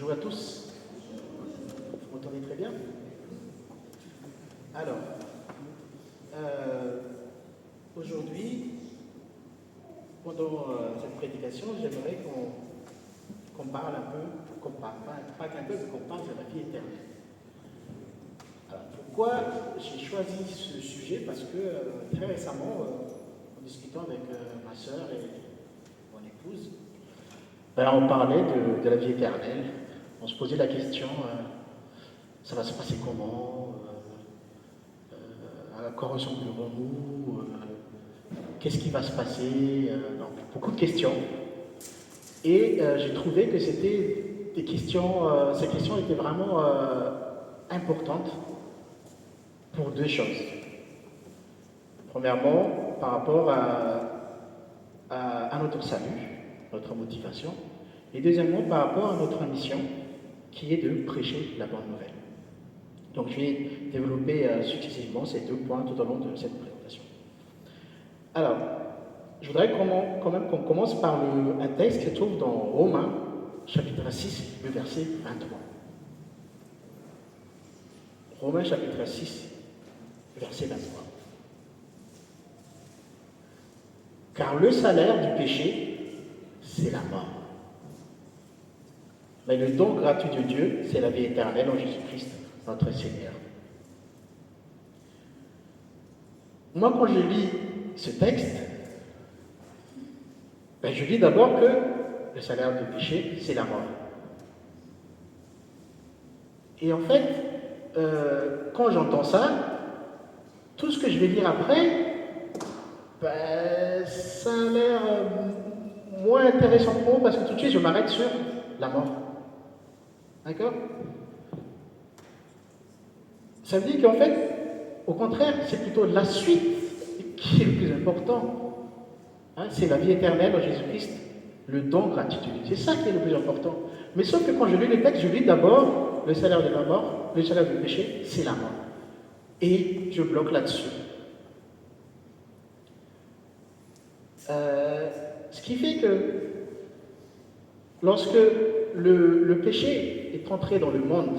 Bonjour à tous. Vous m'entendez très bien? Alors, aujourd'hui, pendant cette prédication, j'aimerais qu'on parle un peu, pas qu'un peu, mais qu'on parle de la vie éternelle. Alors, pourquoi j'ai choisi ce sujet? Parce que très récemment, en discutant avec ma sœur et mon épouse, on parlait de la vie éternelle. On se posait la question, ça va se passer comment? À quoi ressemblerons-nous? Qu'est-ce qui va se passer? Donc, beaucoup de questions. Et j'ai trouvé que c'était des questions, ces questions étaient vraiment importantes pour deux choses. Premièrement, par rapport à notre salut, notre motivation, et deuxièmement, par rapport à notre mission, qui est de prêcher la bonne nouvelle. Donc, je vais développer successivement ces deux points tout au long de cette présentation. Alors, je voudrais quand même qu'on commence par un texte qui se trouve dans Romains, chapitre 6, le verset 23. Romains, chapitre 6, verset 23. Car le salaire du péché, c'est la mort. Mais le don gratuit de Dieu, c'est la vie éternelle en Jésus-Christ, notre Seigneur. Moi, quand je lis ce texte, je lis d'abord que le salaire du péché, c'est la mort. Et en fait, quand j'entends ça, tout ce que je vais lire après, ça a l'air moins intéressant pour moi parce que tout de suite, je m'arrête sur la mort. D'accord? Ça veut dire qu'en fait, au contraire, c'est plutôt la suite qui est le plus important. C'est la vie éternelle en Jésus-Christ, le don gratuit. C'est ça qui est le plus important. Mais sauf que quand je lis le texte, je lis d'abord le salaire de la mort, le salaire du péché, c'est la mort. Et je bloque là-dessus. Ce qui fait que lorsque le péché est entré dans le monde,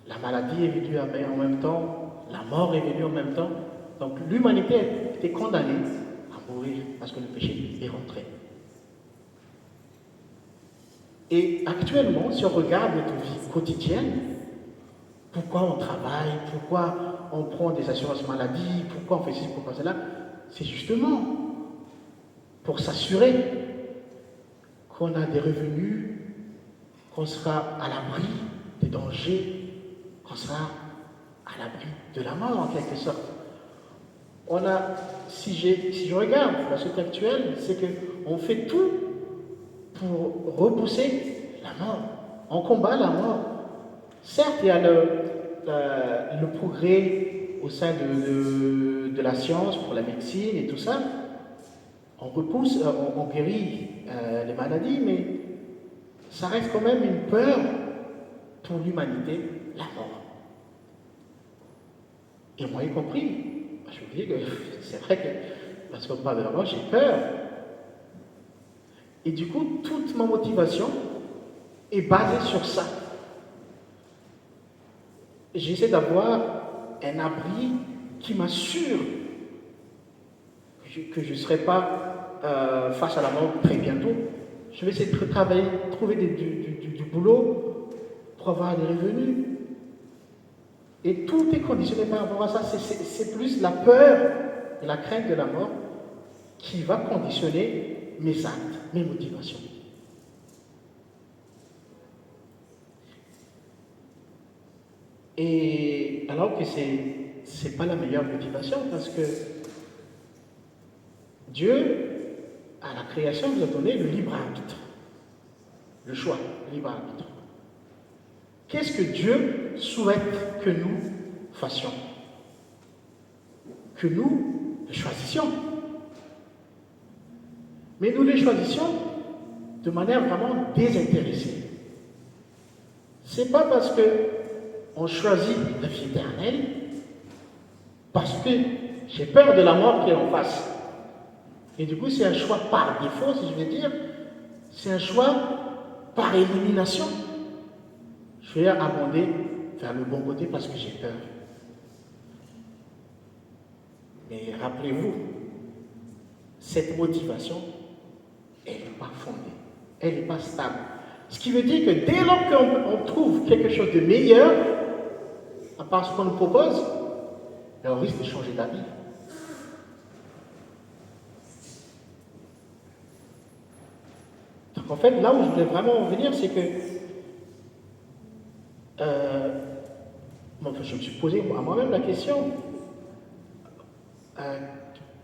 la maladie est venue en même temps, la mort est venue en même temps. Donc l'humanité était condamnée à mourir parce que le péché est rentré. Et actuellement, si on regarde notre vie quotidienne, pourquoi on travaille, pourquoi on prend des assurances maladie, pourquoi on fait ceci, pourquoi cela, c'est justement pour s'assurer qu'on a des revenus, qu'on sera à l'abri des dangers, qu'on sera à l'abri de la mort en quelque sorte. Si je regarde la société actuelle, c'est qu'on fait tout pour repousser la mort. On combat la mort. Certes, il y a le progrès au sein de la science, pour la médecine et tout ça. On repousse, on guérit les maladies, mais ça reste quand même une peur pour l'humanité, la mort. Et moi y compris, je vous dis que c'est vrai que, parce qu'on parle de la mort, j'ai peur. Et du coup, toute ma motivation est basée sur ça. J'essaie d'avoir un abri qui m'assure que je ne serai pas face à la mort très bientôt. Je vais essayer de travailler, trouver du boulot pour avoir des revenus. Et tout est conditionné par rapport à ça. C'est plus la peur et la crainte de la mort qui va conditionner mes actes, mes motivations. Et alors que c'est pas la meilleure motivation parce que Dieu, à la création, nous a donné le libre arbitre. Le choix, le libre arbitre. Qu'est-ce que Dieu souhaite que nous fassions? Que nous le choisissions. Mais nous le choisissions de manière vraiment désintéressée. C'est pas parce que on choisit la vie éternelle, parce que j'ai peur de la mort qui est en face. Et du coup, c'est un choix par défaut, si je veux dire. C'est un choix par élimination, je vais abonder vers le bon côté parce que j'ai peur. Mais rappelez-vous, cette motivation, elle n'est pas fondée, elle n'est pas stable. Ce qui veut dire que dès lors qu'on trouve quelque chose de meilleur, à part ce qu'on nous propose, on risque de changer d'avis. Donc en fait, là où je voulais vraiment en venir, c'est que je me suis posé à moi-même la question,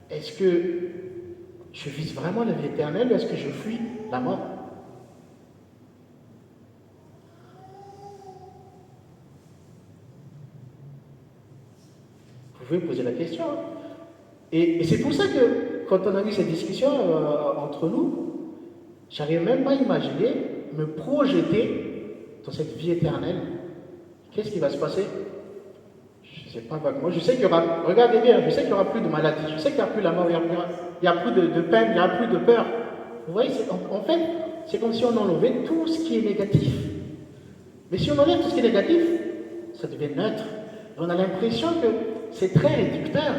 est-ce que je vise vraiment la vie éternelle ou est-ce que je fuis la mort? Vous pouvez poser la question. Et c'est pour ça que quand on a eu cette discussion entre nous, j'arrive même pas à imaginer me projeter dans cette vie éternelle. Qu'est-ce qui va se passer? Je ne sais pas vaguement. Je sais qu'il y aura, regardez bien, je sais qu'il n'y aura plus de maladie, je sais qu'il n'y aura plus la mort, il n'y a plus de peine, il n'y a plus de peur. Vous voyez, en fait, c'est comme si on enlevait tout ce qui est négatif. Mais si on enlève tout ce qui est négatif, ça devient neutre. On a l'impression que c'est très réducteur.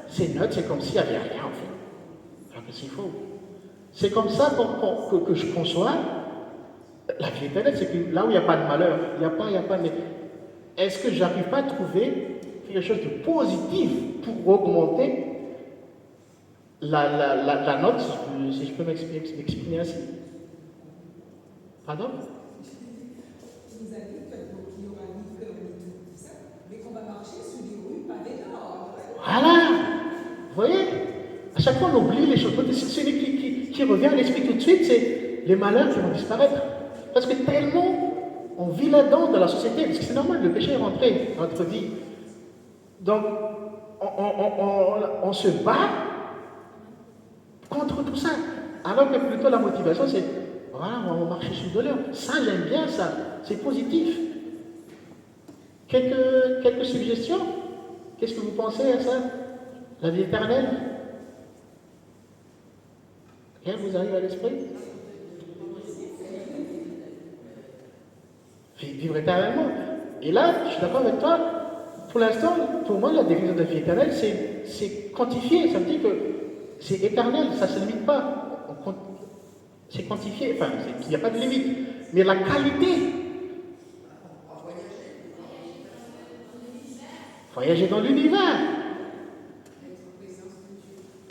C'est neutre, c'est comme s'il n'y avait rien en fait. Alors que c'est faux. C'est comme ça que je conçois la vie éternelle, c'est que là où il n'y a pas de malheur, il n'y a pas de... Est-ce que je n'arrive pas à trouver quelque chose de positif pour augmenter la note, si je peux m'exprimer ainsi? Pardon? Vous avez dit qu'il y aura ni peur ni tout ça, mais qu'on va marcher sur des rues pavées d'or. Voilà! Vous voyez? À chaque fois, on oublie les choses. Celui qui revient à l'esprit tout de suite, c'est les malheurs qui vont disparaître. Parce que tellement on vit là-dedans dans la société, parce que c'est normal, le péché est rentré dans notre vie. Donc, on se bat contre tout ça. Alors que plutôt la motivation, c'est voilà, on va marcher sur de l'heure. Ça, j'aime bien ça. C'est positif. Quelques suggestions? Qu'est-ce que vous pensez à ça? La vie éternelle? Rien vous arrive à l'esprit? Vivre éternellement. Et là, je suis d'accord avec toi. Pour l'instant, pour moi, la définition de la vie éternelle, c'est quantifié. Ça veut dire que c'est éternel, ça ne se limite pas. C'est quantifié, enfin, il n'y a pas de limite. Mais la qualité, voyager dans l'univers,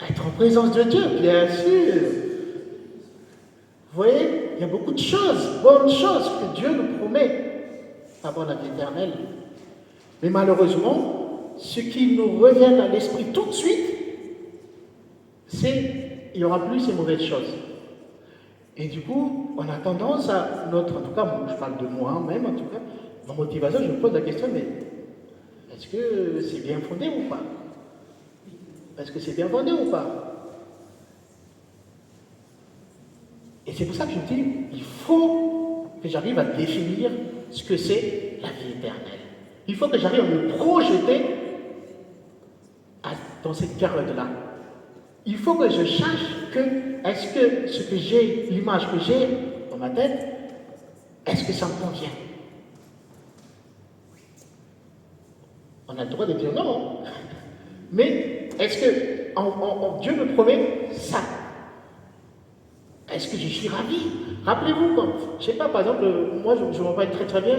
être en présence de Dieu, bien sûr. Vous voyez, il y a beaucoup de choses, bonnes choses que Dieu nous promet avant la vie éternelle. Mais malheureusement, ce qui nous revient à l'esprit tout de suite, c'est qu'il n'y aura plus ces mauvaises choses. Et du coup, on a tendance à en tout cas, je parle de moi-même, en tout cas, ma motivation, je me pose la question, mais est-ce que c'est bien fondé ou pas? Est-ce que c'est bien fondé ou pas? Et c'est pour ça que je me dis, il faut que j'arrive à définir ce que c'est la vie éternelle. Il faut que j'arrive à me projeter dans cette période-là. Il faut que je sache que, est-ce que ce que j'ai, l'image que j'ai dans ma tête, est-ce que ça me convient? On a le droit de dire non. Mais est-ce que Dieu me promet ça? Est-ce que je suis ravi? Rappelez-vous, je ne sais pas, par exemple, moi je me rappelle très très bien,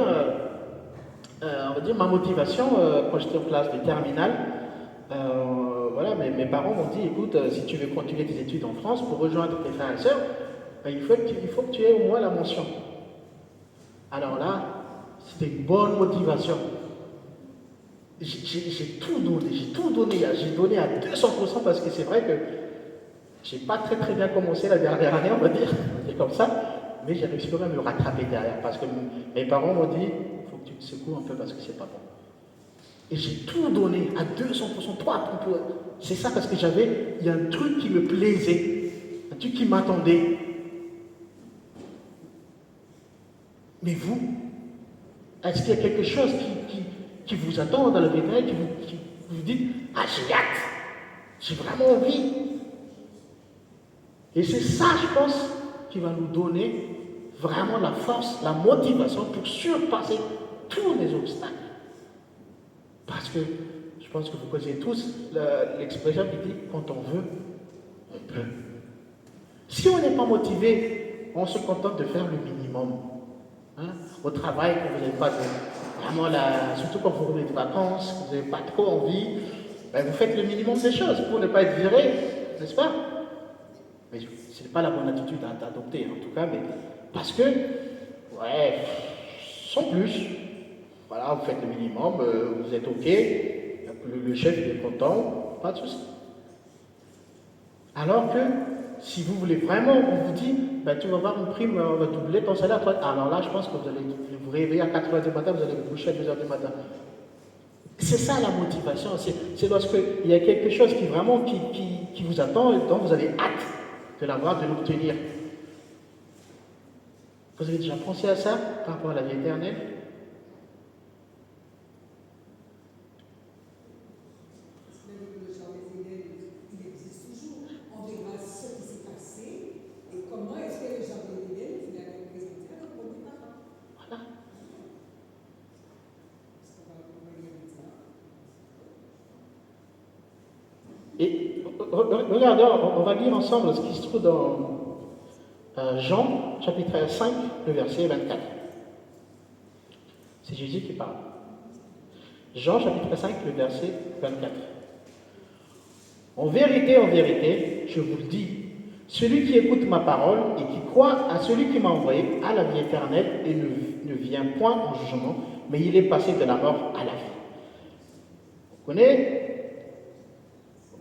on va dire, ma motivation quand j'étais en classe de terminale. Voilà, mes parents m'ont dit, écoute, si tu veux continuer tes études en France, pour rejoindre tes frères et sœurs, il faut que tu aies au moins la mention. Alors là, c'était une bonne motivation. J'ai tout donné, j'ai donné à 200% parce que c'est vrai que j'ai pas très très bien commencé la dernière année, on va dire, c'est comme ça, mais j'ai réussi à me rattraper derrière parce que mes parents m'ont dit, il faut que tu te secoues un peu parce que c'est pas bon. Et j'ai tout donné à 200%, c'est ça parce que il y a un truc qui me plaisait, un truc qui m'attendait. Mais vous, est-ce qu'il y a quelque chose qui vous attend dans le bétail, qui vous dit, ah j'ai hâte, j'ai vraiment envie. Et c'est ça, je pense, qui va nous donner vraiment la force, la motivation pour surpasser tous les obstacles. Parce que je pense que vous connaissez tous l'expression qui dit quand on veut, on peut. Si on n'est pas motivé, on se contente de faire le minimum. Hein? Au travail, quand vous n'avez pas vraiment surtout quand vous revenez de vacances, que vous n'avez pas trop envie, ben vous faites le minimum des choses pour ne pas être viré, n'est-ce pas? Mais ce n'est pas la bonne attitude à adopter, en tout cas, mais parce que, ouais, sans plus, voilà, vous faites le minimum, vous êtes OK, le chef est content, pas de souci. Alors que, si vous voulez vraiment, on vous dit, ben, tu vas avoir une prime, on va doubler ton salaire, alors là, je pense que vous allez vous réveiller à 4h du matin, vous allez vous coucher à 2h du matin. C'est ça la motivation, c'est lorsqu'il y a quelque chose qui vraiment qui vous attend et dont vous avez hâte de l'avoir, de l'obtenir. Vous avez déjà pensé à ça par rapport à la vie éternelle? Le jardin d'Éden, il existe toujours. On verra ce qui s'est passé et comment est-ce que le jardin d'Éden finalement présenté à notre premier parent. Voilà. Et regardez, on va lire ensemble ce qui se trouve dans Jean, chapitre 5, le verset 24. C'est Jésus qui parle. Jean, chapitre 5, le verset 24. En vérité, je vous le dis, celui qui écoute ma parole et qui croit à celui qui m'a envoyé a la vie éternelle et ne vient point en jugement, mais il est passé de la mort à la vie. Vous connaissez?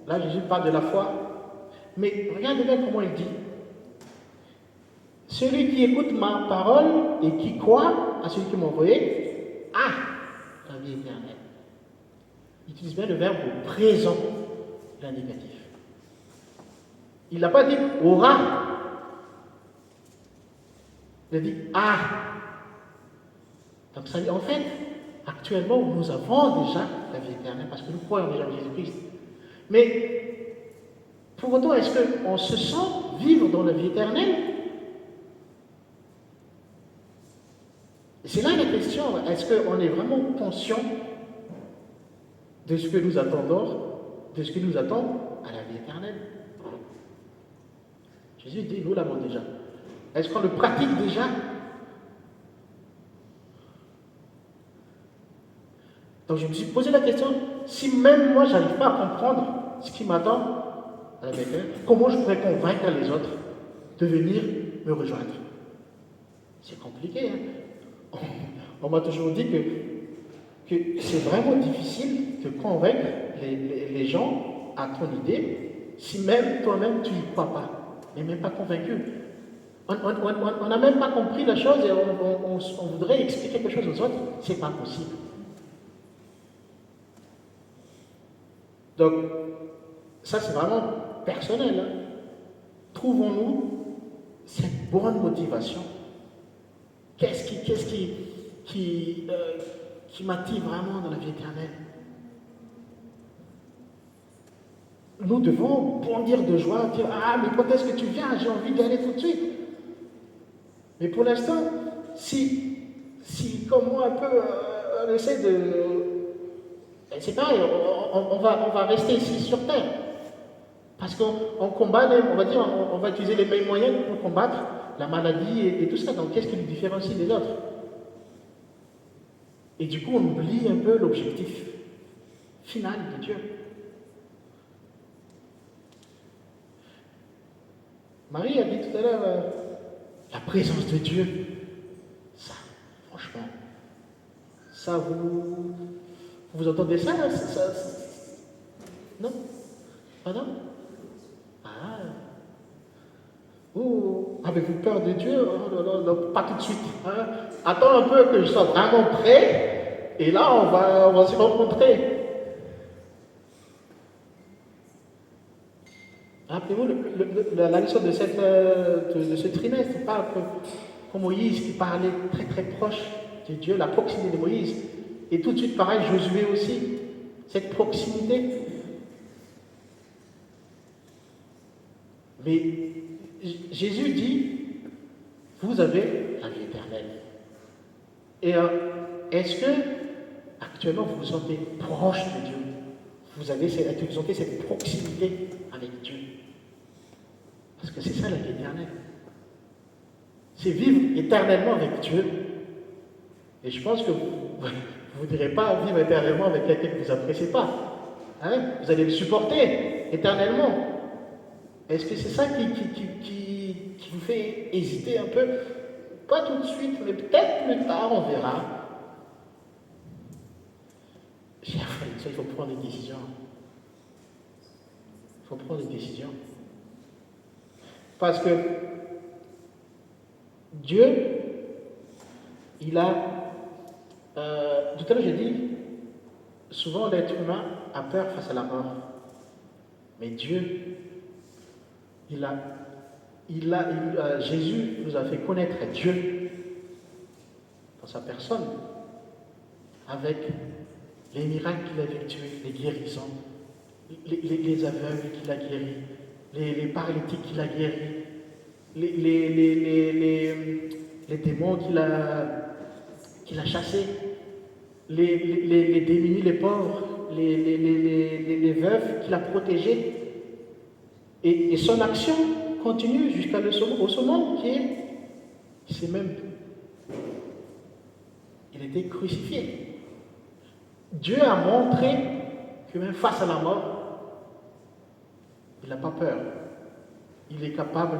Là, Jésus parle de la foi. Mais regardez bien comment il dit. Celui qui écoute ma parole et qui croit à celui qui m'a envoyé a la vie éternelle. Il utilise bien le verbe au présent, l'indicatif. Il n'a pas dit aura. Il a dit a. Donc ça dit en fait, actuellement, nous avons déjà la vie éternelle parce que nous croyons déjà en Jésus-Christ. Mais pour autant, est-ce qu'on se sent vivre dans la vie éternelle? C'est là la question, est-ce qu'on est vraiment conscient de ce que nous attendons, de ce qui nous attend à la vie éternelle? Jésus dit, nous l'avons déjà. Est-ce qu'on le pratique déjà? Donc je me suis posé la question, si même moi je n'arrive pas à comprendre ce qui m'attend à la vie éternelle, comment je pourrais convaincre les autres de venir me rejoindre? C'est compliqué, hein? On m'a toujours dit que c'est vraiment difficile de convaincre les gens à ton idée si même toi-même tu n'y crois pas, mais même pas convaincu. On n'a même pas compris la chose et on voudrait expliquer quelque chose aux autres, c'est pas possible. Donc, ça c'est vraiment personnel. Hein? Trouvons-nous cette bonne motivation. Qu'est-ce qui m'attire vraiment dans la vie éternelle? Nous devons bondir de joie, dire ah mais quand est-ce que tu viens? J'ai envie d'y aller tout de suite. Mais pour l'instant, si comme moi un peu on essaie de, c'est pareil, on va rester ici sur terre, parce qu'on combat, on va dire, on va utiliser les mêmes moyens pour combattre la maladie et tout ça. Donc qu'est-ce qui nous différencie des autres? Et du coup, on oublie un peu l'objectif final de Dieu. Marie a dit tout à l'heure, la présence de Dieu, ça, franchement, ça vous entendez ça, non? Pardon? Ah. Avez-vous peur de Dieu? Oh, non, pas tout de suite. Hein? Attends un peu que je sois vraiment prêt, et là on va se rencontrer. Rappelez-vous, la leçon de ce trimestre parle que Moïse qui parlait très très proche de Dieu, la proximité de Moïse. Et tout de suite, pareil, Josué aussi, cette proximité. Mais Jésus dit, vous avez la vie éternelle. Et est-ce que actuellement vous vous sentez proche de Dieu? Vous sentez cette proximité avec Dieu? Parce que c'est ça la vie éternelle. C'est vivre éternellement avec Dieu. Et je pense que vous ne voudrez pas vivre éternellement avec quelqu'un que vous n'appréciez pas. Hein? Vous allez le supporter éternellement. Est-ce que c'est ça qui vous fait hésiter un peu? Pas tout de suite, mais peut-être plus tard, on verra. Il faut prendre des décisions. Il faut prendre des décisions. Parce que Dieu, il a... tout à l'heure, j'ai dit, souvent l'être humain a peur face à la mort. Mais Dieu, Jésus nous a fait connaître Dieu dans sa personne, avec les miracles qu'il a effectués, les guérisons, les aveugles qu'il a guéris, les paralytiques qu'il a guéris, les démons qu'il a chassés, les démunis, les pauvres, les veuves qu'il a protégés. Et son action continue jusqu'à au summum c'est même, il était crucifié. Dieu a montré que même face à la mort, il n'a pas peur. Il est capable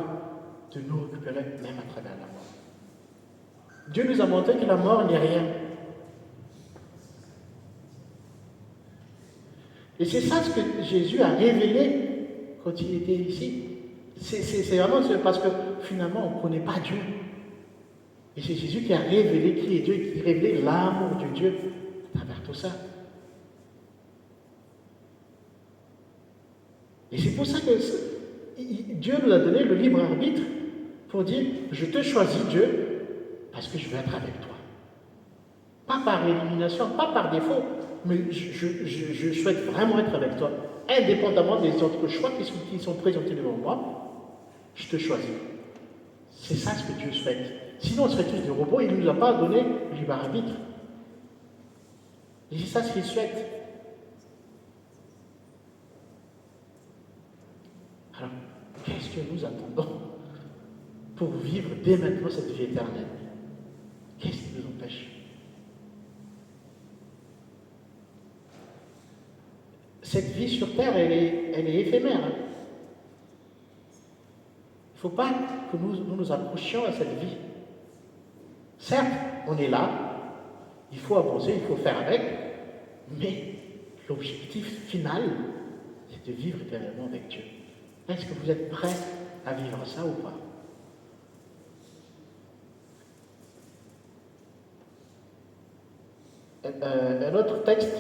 de nous récupérer même à travers la mort. Dieu nous a montré que la mort n'est rien. Et c'est ça ce que Jésus a révélé quand il était ici. C'est vraiment parce que finalement on ne connaît pas Dieu. Et c'est Jésus qui a révélé qui est Dieu, qui a révélé l'amour de Dieu à travers tout ça. Et c'est pour ça que Dieu nous a donné le libre arbitre pour dire, je te choisis Dieu, parce que je veux être avec toi. Pas par élimination, pas par défaut, mais je souhaite vraiment être avec toi. Indépendamment des autres choix qui sont présentés devant moi, je te choisis. C'est ça ce que Dieu souhaite. Sinon, on serait tous des robots, il ne nous a pas donné le libre arbitre. Et c'est ça ce qu'il souhaite. Alors, qu'est-ce que nous attendons pour vivre dès maintenant cette vie éternelle? Qu'est-ce qui nous empêche? Cette vie sur terre, elle est éphémère. Il ne faut pas que nous accrochions à cette vie. Certes, on est là, il faut avancer, il faut faire avec, mais l'objectif final, c'est de vivre éternellement avec Dieu. Est-ce que vous êtes prêts à vivre ça ou pas? Un autre texte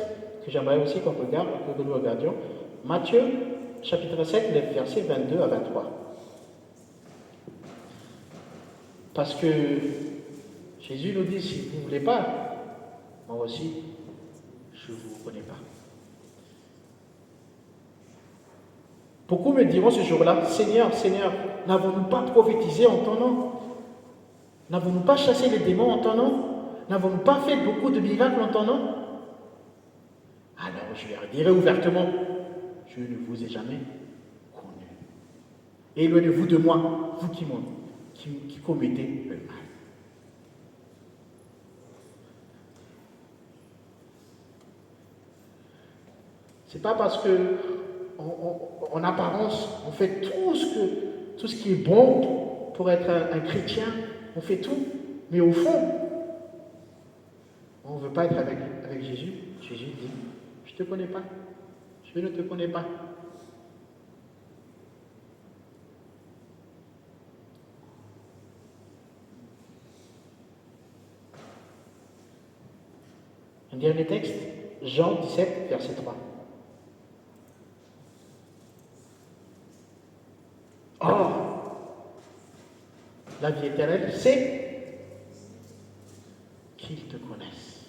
que j'aimerais aussi qu'on regarde, que nous regardions, Matthieu, chapitre 7, les versets 22 à 23. Parce que Jésus nous dit, si vous ne voulez pas, moi aussi, je ne vous connais pas. Beaucoup me diront ce jour-là, Seigneur, Seigneur, n'avons-nous pas prophétisé en ton nom? N'avons-nous pas chassé les démons en ton nom? N'avons-nous pas fait beaucoup de miracles en ton nom? Alors je leur dirai ouvertement, je ne vous ai jamais connu. Éloignez-vous de moi, vous qui commettez le mal. C'est pas parce que en apparence on fait tout ce qui est bon pour être un chrétien, on fait tout, mais au fond, on ne veut pas être avec Jésus. Jésus dit, je ne te connais pas, je ne te connais pas. Un dernier texte, Jean 17, verset 3. Or, la vie éternelle, c'est qu'ils te connaissent.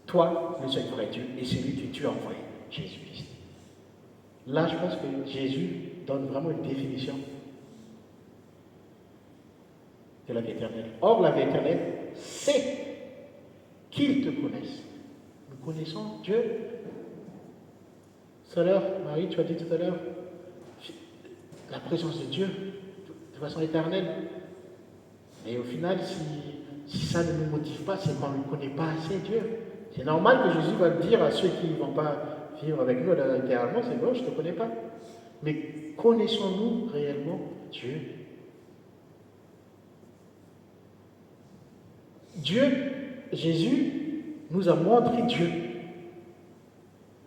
Toi, le seul vrai Dieu, et celui que tu as envoyé, Jésus-Christ. Là, je pense que Jésus donne vraiment une définition. de la vie éternelle. Or, la vie éternelle, c'est qu'ils te connaissent. Nous connaissons Dieu. Tout à l'heure, Marie, tu as dit tout à l'heure, la présence de Dieu de façon éternelle. Mais au final, si ça ne nous motive pas, c'est qu'on ne connaît pas assez Dieu. C'est normal que Jésus va dire à ceux qui ne vont pas vivre avec nous littéralement, c'est bon, je ne te connais pas. Mais connaissons-nous réellement Dieu? Dieu, Jésus, nous a montré Dieu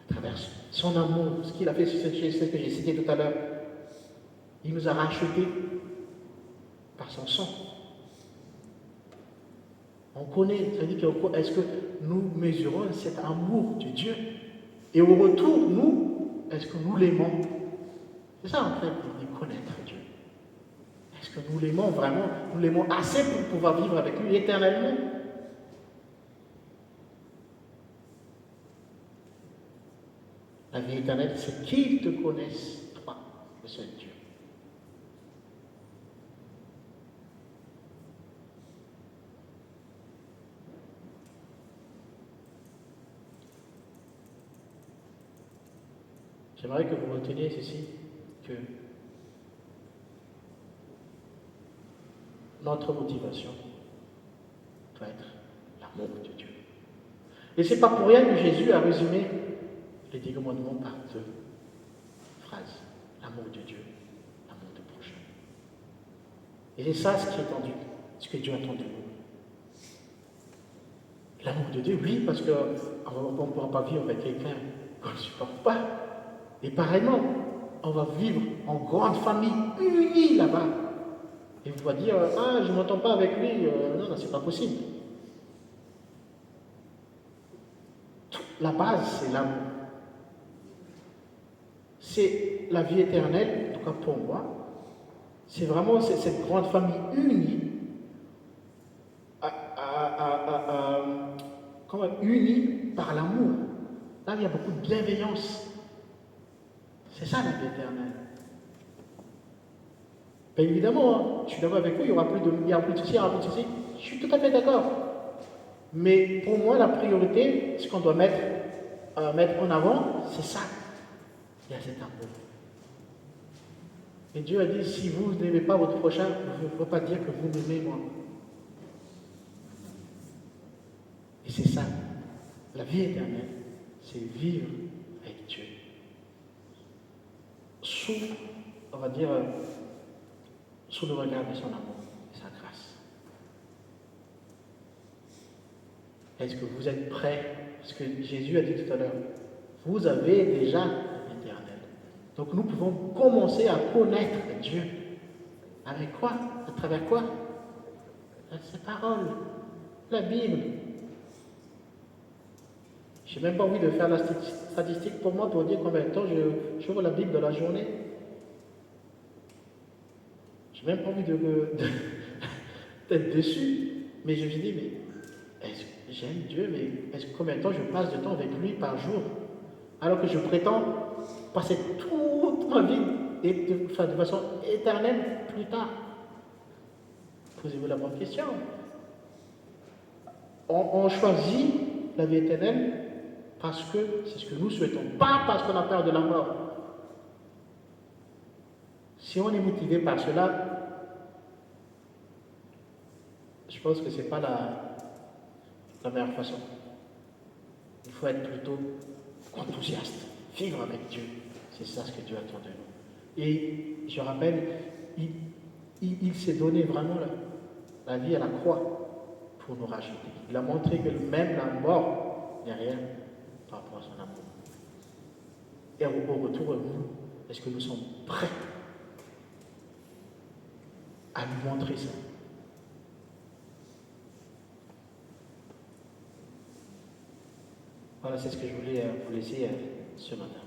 à travers son amour, ce qu'il a fait, c'est ce que j'ai cité tout à l'heure. Il nous a rachetés par son sang. On connaît, c'est-à-dire est-ce que nous mesurons cet amour de Dieu? Et au retour, nous, est-ce que nous l'aimons? C'est ça en fait, de connaître Dieu. Est-ce que nous l'aimons vraiment? Nous l'aimons assez pour pouvoir vivre avec lui éternellement? La vie éternelle, c'est qu'ils te connaissent, toi, le seul Dieu. J'aimerais que vous reteniez ceci, que notre motivation doit être l'amour de Dieu. Et ce n'est pas pour rien que Jésus a résumé les 10 commandements par 2 phrases. L'amour de Dieu, l'amour du prochain. Et c'est ça ce que Dieu attend de nous. L'amour de Dieu, oui, parce qu'on ne pourra pas vivre avec quelqu'un qu'on ne supporte pas. Et pareillement, on va vivre en grande famille, unie là-bas. Et vous allez dire, ah, je ne m'entends pas avec lui. Non, c'est pas possible. La base, c'est l'amour. C'est la vie éternelle, en tout cas pour moi. C'est vraiment cette grande famille unie, unie par l'amour. Là, il y a beaucoup de bienveillance. C'est ça la vie éternelle. Bien évidemment, je suis d'accord avec vous, il n'y aura plus de soucis, il y aura plus de soucis. Je suis tout à fait d'accord. Mais pour moi, la priorité, ce qu'on doit mettre en avant, c'est ça. Il y a cet amour. Et Dieu a dit, si vous n'aimez pas votre prochain, il ne faut pas dire que vous m'aimez moi. Et c'est ça. La vie éternelle, c'est vivre avec Dieu. Sous le regard de son amour et sa grâce. Est-ce que vous êtes prêts? Parce que Jésus a dit tout à l'heure, vous avez déjà l'éternel. Donc nous pouvons commencer à connaître Dieu. Avec quoi? À travers quoi? Ses paroles, la Bible. Je n'ai même pas envie de faire la statistique pour moi pour dire combien de temps je ouvre la Bible dans la journée. Je n'ai même pas envie d'être dessus. Mais je me dis, mais j'aime Dieu, mais combien de temps je passe de temps avec lui par jour? Alors que je prétends passer toute ma vie de façon éternelle plus tard. Posez-vous la bonne question. On choisit la vie éternelle parce que c'est ce que nous souhaitons, pas parce qu'on a peur de la mort. Si on est motivé par cela, je pense que ce n'est pas la meilleure façon. Il faut être plutôt enthousiaste, vivre avec Dieu. C'est ça ce que Dieu attend de nous. Et je rappelle, il s'est donné vraiment la vie à la croix pour nous racheter. Il a montré que même la mort n'est rien par rapport à son amour. Et au retour, nous, est-ce que nous sommes prêts à lui montrer ça? Voilà, c'est ce que je voulais vous laisser ce matin.